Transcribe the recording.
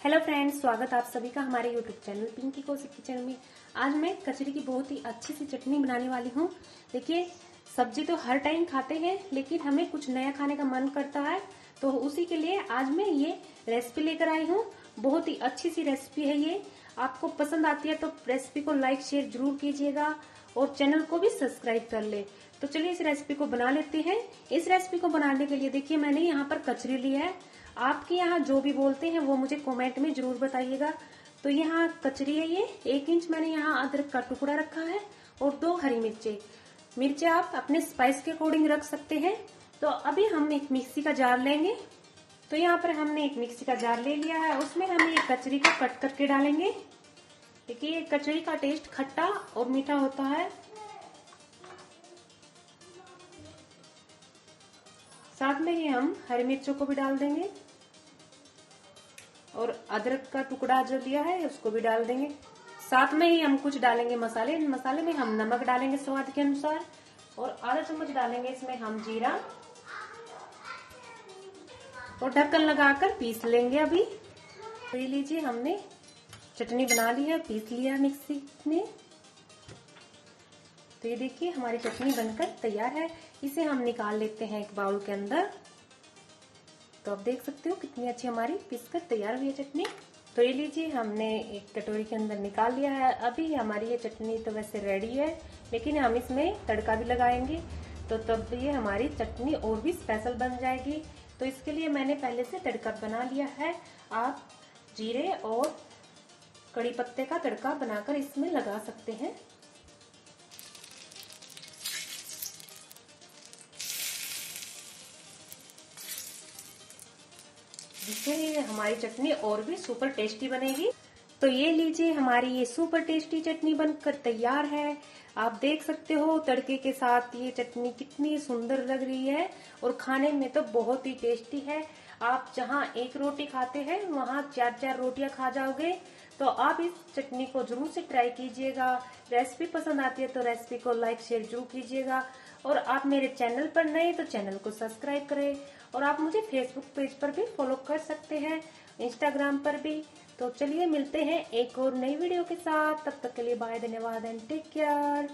Hello friends, स्वागत आप सभी का हमारे YouTube channel Pinki Kaushik kitchen में। आज मैं कचरी की बहुत ही अच्छी सी चटनी बनाने वाली हूँ। देखिए, सब्जी तो हर टाइम खाते हैं, लेकिन हमें कुछ नया खाने का मन करता है, तो उसी के लिए आज मैं ये रेसिपी लेकर आई हूँ। बहुत ही अच्छी सी रेसिपी है ये। आपको पसंद आती है तो रेसिपी को लाइक शेयर जरूर कीजिएगा और चैनल को भी सब्सक्राइब कर ले। तो चलिए इस रेसिपी को बना लेते हैं। इस रेसिपी को बनाने के लिए देखिए, मैंने यहाँ पर कचरी ली है। आपके यहाँ जो भी बोलते हैं वो मुझे कमेंट में जरूर बताइएगा। तो यहाँ कचरी है ये। 1 इंच मैंने यहाँ अदरक का टुकड़ा रखा है और 2 हरी मिर्चें आप अपने स्पाइस के अकॉर्डिंग रख सकते हैं। तो अभी हम एक मिक्सी का जार लेंगे। तो यहाँ पर हमने एक मिक्सी का जार ले लिया है, उसमें हम ये कचरी को कट करके डालेंगे। देखिए, कचरी का टेस्ट खट्टा और मीठा होता है। साथ में ही हम हरी मिर्चों को भी डाल देंगे और अदरक का टुकड़ा जो लिया है उसको भी डाल देंगे। साथ में ही हम कुछ डालेंगे मसाले। मसाले में हम नमक डालेंगे स्वाद के अनुसार और आधा चम्मच डालेंगे इसमें हम जीरा और ढक्कन लगाकर पीस लेंगे। अभी तो ये लीजिए, हमने चटनी बना ली है, पीस लिया मिक्सी में। तो ये देखिए, हमारी चटनी बनकर तैयार है। इसे हम निकाल लेते हैं एक बाउल के अंदर। तो आप देख सकते हो कितनी अच्छी हमारी पीसकर तैयार हुई है चटनी। तो ये लीजिए, हमने एक कटोरी के अंदर निकाल लिया है। अभी हमारी ये चटनी तो वैसे रेडी है, लेकिन हम इसमें तड़का भी लगाएंगे, तो तब ये हमारी चटनी और भी स्पेशल बन जाएगी। तो इसके लिए मैंने पहले से तड़का बना लिया है। आप जीरे और कड़ी पत्ते का तड़का बनाकर इसमें लगा सकते हैं। जिससे हमारी चटनी और भी सुपर टेस्टी बनेगी। तो ये लीजिए, हमारी ये सुपर टेस्टी चटनी बनकर तैयार है। आप देख सकते हो तड़के के साथ ये चटनी कितनी सुंदर लग रही है और खाने में तो बहुत ही टेस्टी है। आप जहाँ 1 रोटी खाते हैं वहाँ 4-4 रोटियां खा जाओगे। तो आप इस चटनी को जरूर से ट्राई कीजिएगा। रेसिपी पसंद आती है तो रेसिपी को लाइक शेयर जरूर कीजिएगा और आप मेरे चैनल पर नए तो चैनल को सब्सक्राइब करें और आप मुझे फेसबुक पेज पर भी फॉलो कर सकते हैं, इंस्टाग्राम पर भी। तो चलिए मिलते हैं एक और नई वीडियो के साथ। तब तक के लिए बाय, धन्यवाद एंड टेक केयर।